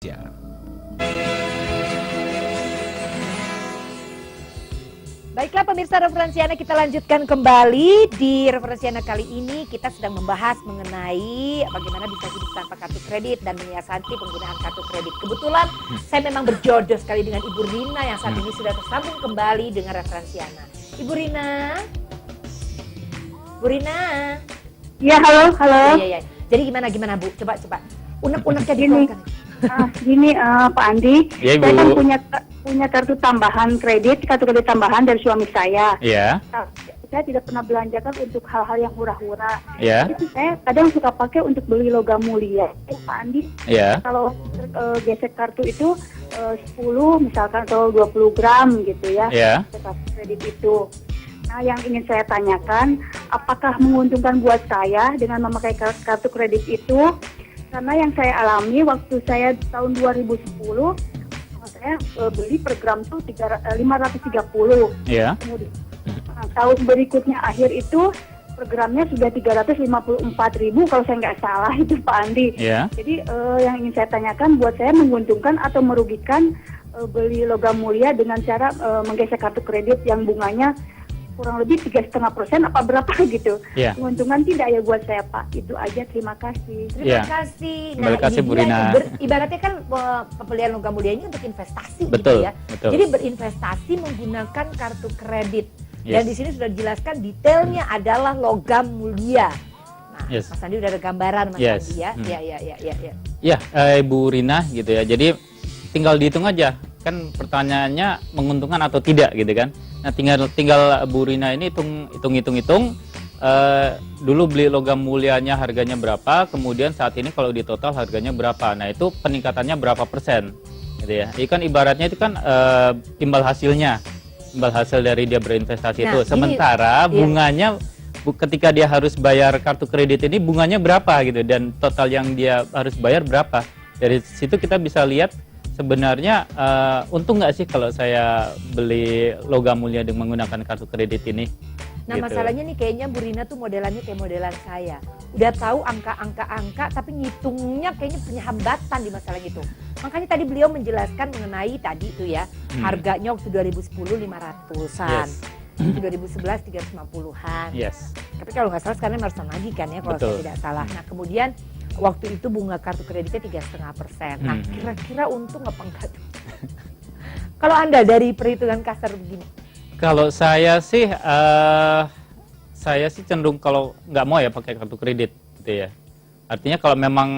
saja. Baiklah pemirsa Referensiana, kita lanjutkan kembali. Di Referensiana kali ini kita sedang membahas mengenai bagaimana bisa hidup tanpa kartu kredit dan menyiasati penggunaan kartu kredit. Kebetulan saya memang berjodoh sekali dengan Ibu Rina yang saat ini sudah tersambung kembali dengan Referensiana. Ibu Rina? Bu Rina? Ya, halo. Iya. Jadi gimana Bu? Coba. Unek-uneknya Gini. dikeluarkan. Gini Pak Andi, Ya, saya Ibu. kan punya kartu kredit tambahan dari suami saya. Ya, Nah, saya tidak pernah belanjakan untuk hal-hal yang hura-hura. ya, Jadi saya kadang suka pakai untuk beli logam mulia. Pak Andi, ya. kalau gesek kartu itu 10 misalkan atau 20 gram gitu ya, Ya. kartu kredit itu. Nah, yang ingin saya tanyakan, apakah menguntungkan buat saya dengan memakai kartu kredit itu? Karena yang saya alami waktu saya tahun 2010, saya beli per gram tuh 530. Ya. Kemudian tahun berikutnya akhir itu per gramnya sudah 354.000 kalau saya nggak salah itu Pak Andi. Ya. Jadi yang ingin saya tanyakan, buat saya menguntungkan atau merugikan beli logam mulia dengan cara menggesek kartu kredit yang bunganya kurang lebih 3,5% apa berapa gitu. Ya. Menguntungkan tidak ya buat saya Pak? Itu aja, terima kasih. Terima Ya. kasih. Terima kasih, ini Bu dia, Rina. ibaratnya kan pembelian logam mulia ini untuk investasi Betul, gitu ya. betul. Jadi berinvestasi menggunakan kartu kredit. Yes. Dan di sini sudah dijelaskan detailnya adalah logam mulia. Nah, Yes. Mas Andi udah ada gambaran Mas Yes. Andi ya. Hmm. Ya. Ya, Ibu Rina gitu ya. Jadi tinggal dihitung aja. Kan pertanyaannya menguntungkan atau tidak gitu kan. Nah, tinggal Bu Rina ini hitung. Dulu beli logam mulianya harganya berapa, kemudian saat ini kalau di total harganya berapa. Nah, itu peningkatannya berapa persen gitu ya. Ini kan ibaratnya itu kan imbal hasilnya. Imbal hasil dari dia berinvestasi Nah, itu. ini- Sementara iya. bunganya ketika dia harus bayar kartu kredit ini bunganya berapa gitu, dan total yang dia harus bayar berapa. Dari situ kita bisa lihat sebenarnya untung nggak sih kalau saya beli logam mulia dengan menggunakan kartu kredit ini. Nah, gitu. masalahnya nih kayaknya Bu Rina tuh modelannya kayak modelan saya. Udah tahu angka tapi ngitungnya kayaknya punya hambatan di masalah itu. Makanya tadi beliau menjelaskan mengenai tadi tuh ya, harganya waktu 2010 500-an. Yes. Waktu 2011 350-an. Yes. Tapi kalau nggak salah sekarang harus lagi kan ya kalau Betul. saya tidak salah. Nah, kemudian waktu itu bunga kartu kreditnya 3,5%. Nah, kira-kira untung apa enggak tuh? Kalau Anda dari perhitungan kasar begini. Kalau saya sih cenderung kalau nggak mau ya pakai kartu kredit gitu ya. Artinya kalau memang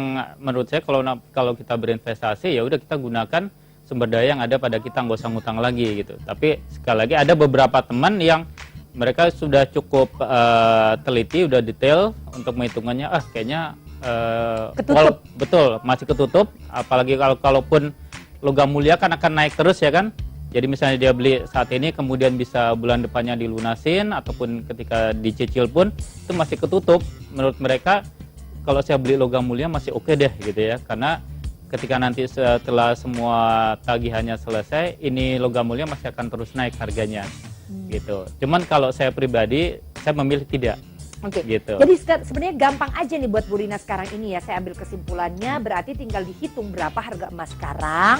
menurut saya kalau kita berinvestasi ya udah kita gunakan sumber daya yang ada pada kita, nggak usah ngutang lagi gitu. Tapi sekali lagi ada beberapa teman yang mereka sudah cukup teliti, udah detail untuk menghitungannya. Kayaknya Ketutup. betul masih ketutup. Apalagi kalaupun logam mulia kan akan naik terus ya kan. Jadi misalnya dia beli saat ini kemudian bisa bulan depannya dilunasin ataupun ketika dicicil pun itu masih ketutup. Menurut mereka kalau saya beli logam mulia masih oke deh gitu ya. Karena ketika nanti setelah semua tagihannya selesai, ini logam mulia masih akan terus naik harganya. Gitu. Cuman kalau saya pribadi saya memilih tidak. Oke. Gitu. Jadi sebenarnya gampang aja nih buat Bu Rina sekarang ini ya. Saya ambil kesimpulannya berarti tinggal dihitung berapa harga emas sekarang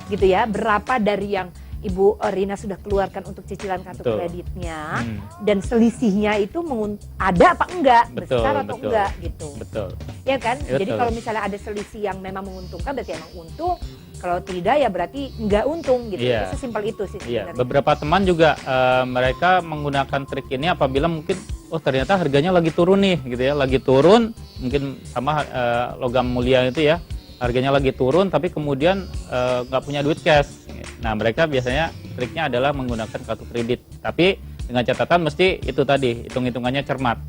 gitu ya. Berapa dari yang Ibu Rina sudah keluarkan untuk cicilan kartu Betul. kreditnya dan selisihnya itu ada apa enggak, Betul, besar atau betul. enggak gitu. Betul. Ya kan? Ya, Jadi betul. kalau misalnya ada selisih yang memang menguntungkan berarti emang untung. Kalau tidak ya berarti enggak untung gitu. Iya. Itu sesimpel itu sih Iya, sebenarnya. beberapa teman juga mereka menggunakan trik ini apabila mungkin ternyata harganya lagi turun nih gitu ya, lagi turun mungkin sama logam mulia itu ya, harganya lagi turun tapi kemudian nggak punya duit cash. Nah, mereka biasanya triknya adalah menggunakan kartu kredit. Tapi dengan catatan mesti itu tadi, hitung-hitungannya cermat.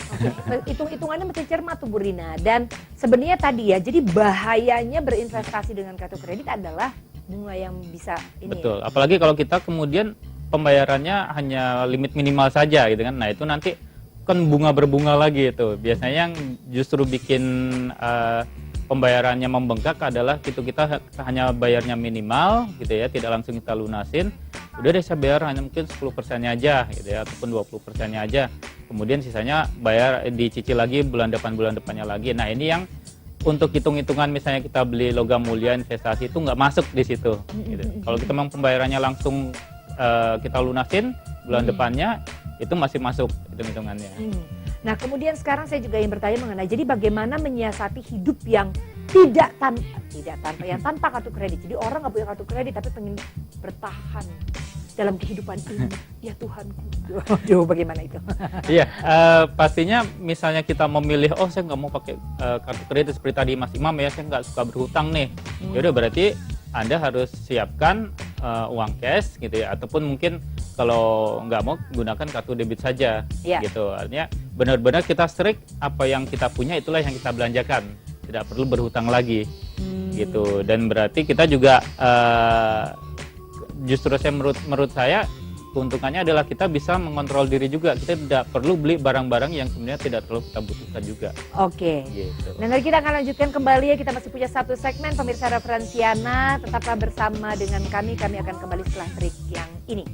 Oke, hitung-hitungannya mesti cermat tuh Bu Rina. Dan sebenarnya tadi ya, jadi bahayanya berinvestasi dengan kartu kredit adalah bunga yang bisa ini. Betul, apalagi kalau kita kemudian pembayarannya hanya limit minimal saja gitu kan. Nah, itu nanti kan bunga berbunga lagi itu. Biasanya yang justru bikin pembayarannya membengkak adalah kita hanya bayarnya minimal gitu ya, tidak langsung kita lunasin. Udah deh saya bayar hanya mungkin 10%-nya aja gitu ya, ataupun 20%-nya aja. Kemudian sisanya bayar dicicil lagi bulan depannya lagi. Nah, ini yang untuk hitung-hitungan misalnya kita beli logam mulia investasi itu nggak masuk di situ. Gitu. Kalau kita memang pembayarannya langsung kita lunasin bulan depannya, itu masih masuk hitung-hitungannya. Nah kemudian sekarang saya juga ingin bertanya mengenai jadi bagaimana menyiasati hidup yang tidak tanpa yang tanpa kartu kredit. Jadi orang nggak punya kartu kredit tapi pengen bertahan dalam kehidupan ini. Ya Tuhanku. Aduh, bagaimana itu? Iya, pastinya misalnya kita memilih, oh saya nggak mau pakai kartu kredit seperti tadi Mas Imam ya, saya nggak suka berhutang nih. Ya udah berarti Anda harus siapkan uang cash gitu ya, ataupun mungkin kalau nggak mau gunakan kartu debit saja, gitu. Artinya benar-benar kita strict apa yang kita punya itulah yang kita belanjakan, tidak perlu berhutang lagi, gitu. Dan berarti kita juga justru menurut saya keuntungannya adalah kita bisa mengontrol diri juga. Kita tidak perlu beli barang-barang yang sebenarnya tidak terlalu kita butuhkan juga. Oke. Gitu. Dan nanti kita akan lanjutkan kembali ya. Kita masih punya satu segmen pemirsa Referensiana. Tetaplah bersama dengan kami. Kami akan kembali setelah break yang ini.